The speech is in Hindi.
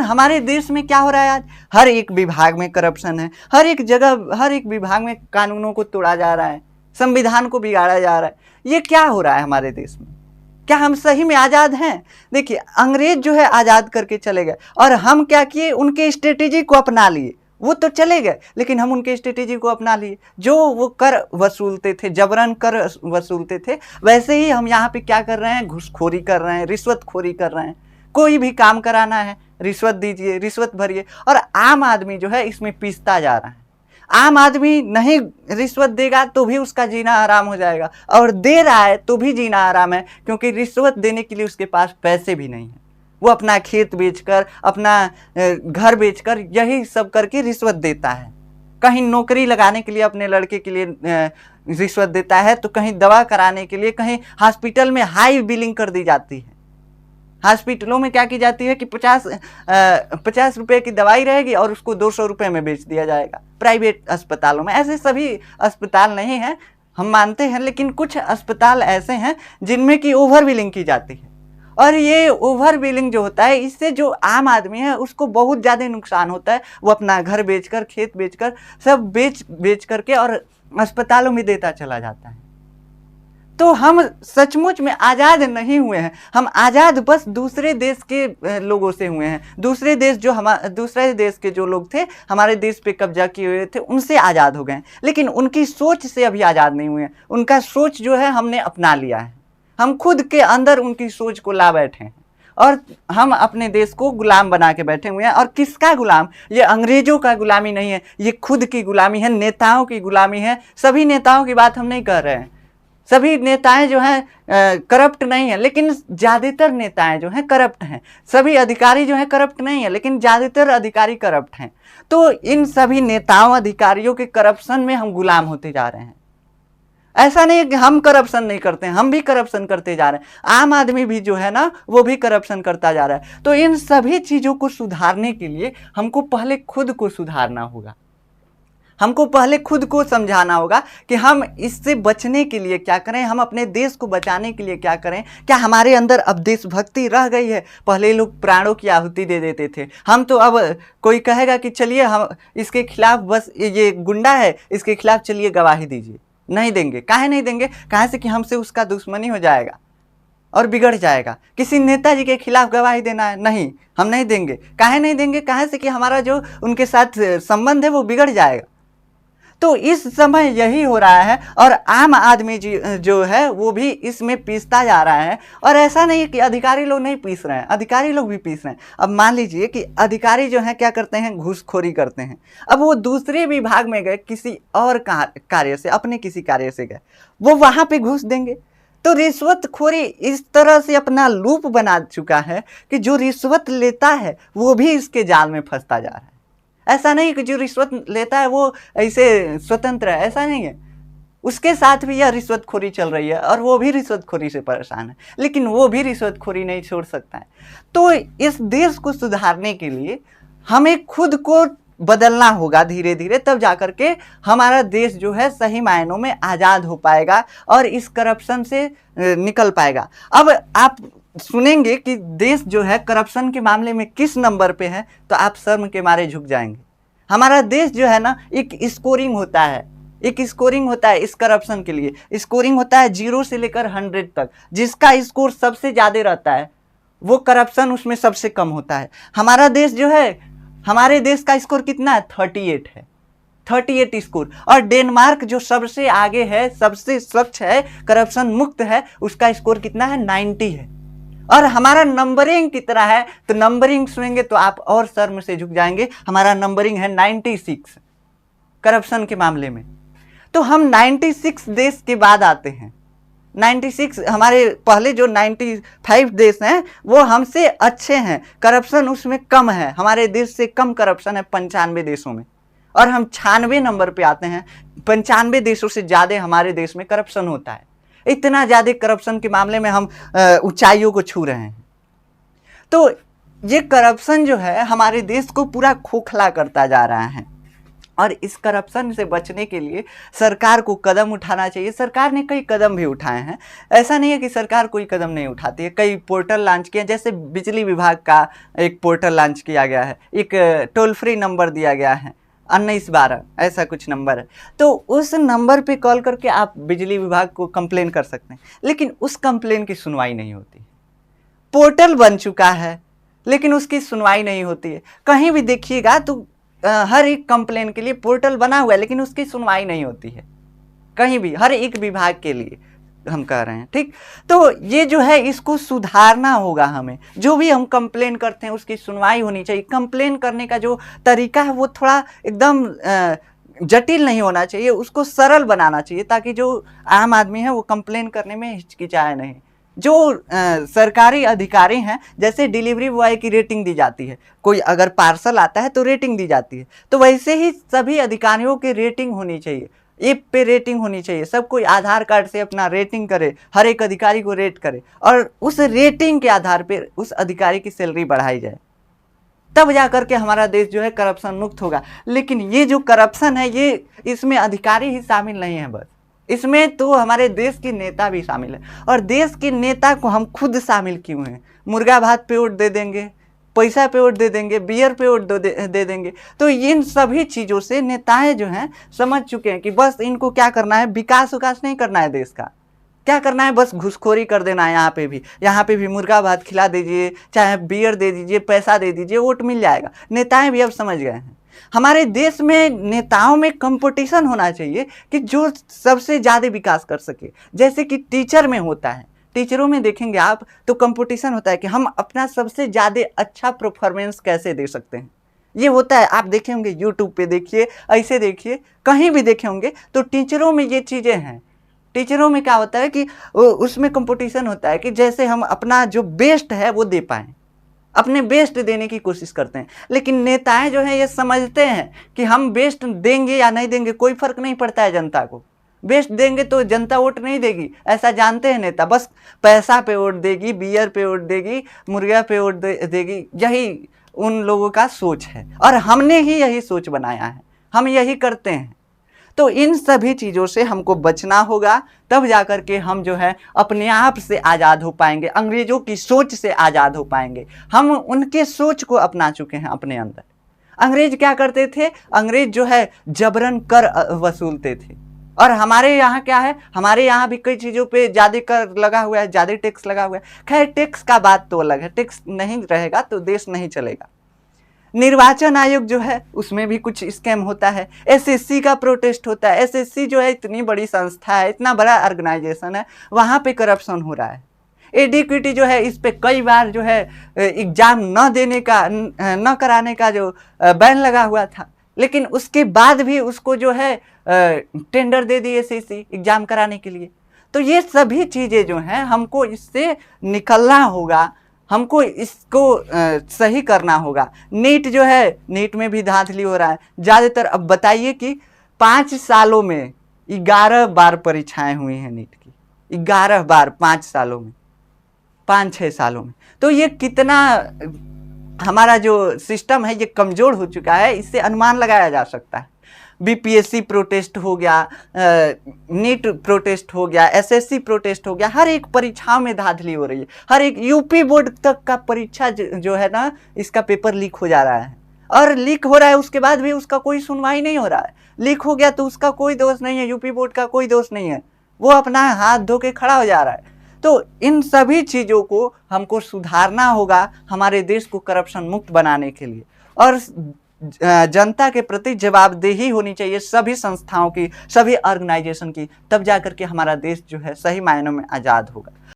हमारे देश में क्या हो रहा है आज? हर एक विभाग में करप्शन है, हर एक जगह, हर एक विभाग में कानूनों को तोड़ा जा रहा है, संविधान को बिगाड़ा जा रहा है। ये क्या हो रहा है हमारे देश में? क्या हम सही में आज़ाद हैं? देखिए, अंग्रेज जो है आज़ाद करके चले गए और हम क्या किए, उनके स्ट्रेटेजी को अपना लिए। वो तो चले गए लेकिन हम उनके स्ट्रेटेजी को अपना लिए। जो वो कर वसूलते थे, जबरन कर वसूलते थे, वैसे ही हम यहाँ पे क्या कर रहे हैं, घूसखोरी कर रहे हैं, रिश्वतखोरी कर रहे हैं। कोई भी काम कराना है, रिश्वत दीजिए, रिश्वत भरिए, और आम आदमी जो है इसमें पिसता जा रहा है। आम आदमी नहीं रिश्वत देगा तो भी उसका जीना आराम हो जाएगा, और दे रहा है तो भी जीना आराम है, क्योंकि रिश्वत देने के लिए उसके पास पैसे भी नहीं है। वो अपना खेत बेचकर, अपना घर बेचकर, यही सब करके रिश्वत देता है। कहीं नौकरी लगाने के लिए अपने लड़के के लिए रिश्वत देता है, तो कहीं दवा कराने के लिए, कहीं हॉस्पिटल में हाई बिलिंग कर दी जाती है। हॉस्पिटलों में क्या की जाती है कि 50 रुपए की दवाई रहेगी और उसको 200 रुपए में बेच दिया जाएगा। प्राइवेट अस्पतालों में, ऐसे सभी अस्पताल नहीं हैं, हम मानते हैं, लेकिन कुछ अस्पताल ऐसे हैं जिनमें कि ओवर बिलिंग की जाती है। और ये ओवर बिलिंग जो होता है, इससे जो आम आदमी है उसको बहुत ज़्यादा नुकसान होता है। वो अपना घर बेचकर, खेत बेचकर, सब बेच करके और अस्पतालों में देता चला जाता है। तो हम सचमुच में आज़ाद नहीं हुए हैं, हम आज़ाद बस दूसरे देश के लोगों से हुए हैं। दूसरे देश के जो लोग थे, हमारे देश पे कब्जा किए हुए थे, उनसे आज़ाद हो गए, लेकिन उनकी सोच से अभी आज़ाद नहीं हुए हैं। उनका सोच जो है हमने अपना लिया है, हम खुद के अंदर उनकी सोच को ला बैठे हैं और हम अपने देश को गुलाम बना के बैठे हुए हैं। और किसका गुलाम? ये अंग्रेजों का गुलामी नहीं है, ये खुद की गुलामी है, नेताओं की गुलामी है। सभी नेताओं की बात हम नहीं कर रहे हैं, सभी नेताएं जो हैं करप्ट नहीं है, लेकिन ज़्यादातर नेताएं जो हैं करप्ट हैं। सभी अधिकारी जो हैं करप्ट नहीं है, लेकिन ज़्यादातर अधिकारी करप्ट हैं। तो इन सभी नेताओं, अधिकारियों के करप्शन में हम गुलाम होते जा रहे हैं। ऐसा नहीं कि हम करप्शन नहीं करते हैं, हम भी करप्शन करते जा रहे हैं। आम आदमी भी जो है ना, वो भी करप्शन करता जा रहा है। तो इन सभी चीज़ों को सुधारने के लिए हमको पहले खुद को सुधारना होगा, हमको पहले खुद को समझाना होगा कि हम इससे बचने के लिए क्या करें, हम अपने देश को बचाने के लिए क्या करें। क्या हमारे अंदर अब देशभक्ति रह गई है? पहले लोग प्राणों की आहुति दे देते थे, हम तो अब कोई कहेगा कि चलिए हम इसके खिलाफ, बस ये गुंडा है, इसके खिलाफ चलिए गवाही दीजिए, नहीं देंगे। काहे नहीं देंगे? काहे से कि हमसे उसका दुश्मनी हो जाएगा और बिगड़ जाएगा। किसी नेताजी के खिलाफ गवाही देना है, नहीं, हम नहीं देंगे। काहे नहीं देंगे? काहे से कि हमारा जो उनके साथ संबंध है वो बिगड़ जाएगा। तो इस समय यही हो रहा है, और आम आदमी जो है वो भी इसमें पीसता जा रहा है। और ऐसा नहीं है कि अधिकारी लोग नहीं पीस रहे हैं, अधिकारी लोग भी पीस रहे हैं। अब मान लीजिए कि अधिकारी जो हैं क्या करते हैं, घूसखोरी करते हैं। अब वो दूसरे विभाग में गए, किसी और कार्य से, अपने किसी कार्य से गए, वो वहाँ पे घूस देंगे। तो रिश्वतखोरी इस तरह से अपना लूप बना चुका है कि जो रिश्वत लेता है वो भी इसके जाल में फंसता जा रहा है। ऐसा नहीं कि जो रिश्वत लेता है वो ऐसे स्वतंत्र है, ऐसा नहीं है, उसके साथ भी यह रिश्वतखोरी चल रही है और वो भी रिश्वतखोरी से परेशान है, लेकिन वो भी रिश्वतखोरी नहीं छोड़ सकता है। तो इस देश को सुधारने के लिए हमें खुद को बदलना होगा धीरे धीरे, तब जाकर के हमारा देश जो है सही मायनों में आज़ाद हो पाएगा और इस करप्शन से निकल पाएगा। अब आप सुनेंगे कि देश जो है करप्शन के मामले में किस नंबर पे है, तो आप शर्म के मारे झुक जाएंगे। हमारा देश जो है ना, एक स्कोरिंग होता है, एक स्कोरिंग होता है इस करप्शन के लिए। स्कोरिंग होता है 0 से लेकर 100 तक। जिसका स्कोर सबसे ज़्यादा रहता है वो करप्शन उसमें सबसे कम होता है। हमारा देश जो है, हमारे देश का स्कोर कितना है? 38 है, 38 स्कोर। और डेनमार्क जो सबसे आगे है, सबसे स्वच्छ है, करप्शन मुक्त है, उसका स्कोर कितना है? 90 है। और हमारा नंबरिंग कितना है? तो नंबरिंग सुनेंगे तो आप और शर्म से झुक जाएंगे। हमारा नंबरिंग है 96 करप्शन के मामले में। तो हम 96 देश के बाद आते हैं। 96, हमारे पहले जो 95 देश हैं वो हमसे अच्छे हैं, करप्शन उसमें कम है। हमारे देश से कम करप्शन है 95 देशों में, और हम 96 नंबर पे आते हैं। 95 देशों से ज़्यादा हमारे देश में करप्शन होता है। इतना ज़्यादा करप्शन के मामले में हम ऊंचाइयों को छू रहे हैं। तो ये करप्शन जो है हमारे देश को पूरा खोखला करता जा रहा है। और इस करप्शन से बचने के लिए सरकार को कदम उठाना चाहिए। सरकार ने कई कदम भी उठाए हैं, ऐसा नहीं है कि सरकार कोई कदम नहीं उठाती है। कई पोर्टल लॉन्च किए, जैसे बिजली विभाग का एक पोर्टल लॉन्च किया गया है, एक टोल फ्री नंबर दिया गया है 1912 ऐसा कुछ नंबर है, तो उस नंबर पे कॉल करके आप बिजली विभाग को कंप्लेन कर सकते हैं, लेकिन उस कंप्लेन की सुनवाई नहीं होती। पोर्टल बन चुका है लेकिन उसकी सुनवाई नहीं होती है। कहीं भी देखिएगा तो हर एक कंप्लेन के लिए पोर्टल बना हुआ है लेकिन उसकी सुनवाई नहीं होती है, कहीं भी, हर एक विभाग के लिए हम कह रहे हैं, ठीक। तो ये जो है इसको सुधारना होगा हमें। जो भी हम कंप्लेन करते हैं उसकी सुनवाई होनी चाहिए। कंप्लेन करने का जो तरीका है वो थोड़ा एकदम जटिल नहीं होना चाहिए, उसको सरल बनाना चाहिए ताकि जो आम आदमी है वो कंप्लेन करने में हिचकिचाए नहीं। जो सरकारी अधिकारी हैं, जैसे डिलीवरी बॉय की रेटिंग दी जाती है, कोई अगर पार्सल आता है तो रेटिंग दी जाती है, तो वैसे ही सभी अधिकारियों की रेटिंग होनी चाहिए, ऐप पे रेटिंग होनी चाहिए। सब कोई आधार कार्ड से अपना रेटिंग करे, हर एक अधिकारी को रेट करे और उस रेटिंग के आधार पर उस अधिकारी की सैलरी बढ़ाई जाए, तब जाकर के हमारा देश जो है करप्शन मुक्त होगा। लेकिन ये जो करप्शन है ये इसमें अधिकारी ही शामिल नहीं है बस, इसमें तो हमारे देश के नेता भी शामिल है। और देश के नेता को हम खुद शामिल क्यों हैं? मुर्गा भात पे वोट दे देंगे, पैसा पे वोट दे देंगे, बियर पे वोट दे देंगे। तो इन सभी चीज़ों से नेताएं जो हैं समझ चुके हैं कि बस इनको क्या करना है, विकास विकास नहीं करना है देश का, क्या करना है, बस घुसखोरी कर देना है। यहाँ पे भी मुर्गा भात खिला दीजिए, चाहे बियर दे दीजिए, पैसा दे दीजिए, वोट मिल जाएगा। नेताएं भी अब समझ गए हैं। हमारे देश में नेताओं में कंपटीशन होना चाहिए कि जो सबसे ज़्यादा विकास कर सके, जैसे कि टीचर में होता है। टीचरों में देखेंगे आप तो कंपटीशन होता है कि हम अपना सबसे ज़्यादा अच्छा परफॉर्मेंस कैसे दे सकते हैं, ये होता है। आप देखे होंगे यूट्यूब पे, देखिए, ऐसे देखिए, कहीं भी देखे होंगे तो टीचरों में ये चीज़ें हैं। टीचरों में क्या होता है कि उसमें कंपटीशन होता है कि जैसे हम अपना जो बेस्ट है वो दे पाएँ, अपने बेस्ट देने की कोशिश करते हैं। लेकिन नेताएं जो हैं ये समझते हैं कि हम बेस्ट देंगे या नहीं देंगे कोई फर्क नहीं पड़ता है जनता को, बेस्ट देंगे तो जनता वोट नहीं देगी, ऐसा जानते हैं नेता। बस पैसा पे वोट देगी, बियर पे वोट देगी, मुर्गा पे वोट देगी, यही उन लोगों का सोच है और हमने ही यही सोच बनाया है, हम यही करते हैं। तो इन सभी चीज़ों से हमको बचना होगा, तब जाकर के हम जो है अपने आप से आज़ाद हो पाएंगे, अंग्रेज़ों की सोच से आज़ाद हो पाएंगे। हम उनके सोच को अपना चुके हैं अपने अंदर। अंग्रेज क्या करते थे? अंग्रेज जो है जबरन कर वसूलते थे। और हमारे यहाँ क्या है, हमारे यहाँ भी कई चीज़ों पे ज़्यादा कर लगा हुआ है, ज़्यादा टैक्स लगा हुआ है। खैर, टैक्स का बात तो अलग है, टैक्स नहीं रहेगा तो देश नहीं चलेगा। निर्वाचन आयोग जो है उसमें भी कुछ स्कैम होता है, एसएससी का प्रोटेस्ट होता है। एसएससी जो है इतनी बड़ी संस्था है, इतना बड़ा ऑर्गेनाइजेशन है, वहाँ पे करप्शन हो रहा है। एडीक्विटी जो है इस पे कई बार जो है एग्जाम न देने का, न कराने का जो बैन लगा हुआ था, लेकिन उसके बाद भी उसको जो है टेंडर दे दिए एसएससी एग्जाम कराने के लिए। तो ये सभी चीज़ें जो हैं हमको इससे निकलना होगा, हमको इसको सही करना होगा। नीट जो है, नीट में भी धांधली हो रहा है ज़्यादातर। अब बताइए कि 5 सालों में 11 बार परीक्षाएं हुई हैं नीट की, 11 बार 5 सालों में, 5-6 सालों में। तो ये कितना हमारा जो सिस्टम है ये कमज़ोर हो चुका है, इससे अनुमान लगाया जा सकता है। बीपीएससी प्रोटेस्ट हो गया, नीट प्रोटेस्ट हो गया, एसएससी प्रोटेस्ट हो गया, हर एक परीक्षाओं में धांधली हो रही है। हर एक यूपी बोर्ड तक का परीक्षा जो है ना, इसका पेपर लीक हो जा रहा है। और लीक हो रहा है उसके बाद भी उसका कोई सुनवाई नहीं हो रहा है। लीक हो गया तो उसका कोई दोष नहीं है, यूपी बोर्ड का कोई दोष नहीं है, वो अपना हाथ धो के खड़ा हो जा रहा है। तो इन सभी चीज़ों को हमको सुधारना होगा हमारे देश को करप्शन मुक्त बनाने के लिए। और जनता के प्रति जवाबदेही होनी चाहिए सभी संस्थाओं की, सभी ऑर्गेनाइजेशन की, तब जाकर के हमारा देश जो है सही मायनों में आज़ाद होगा।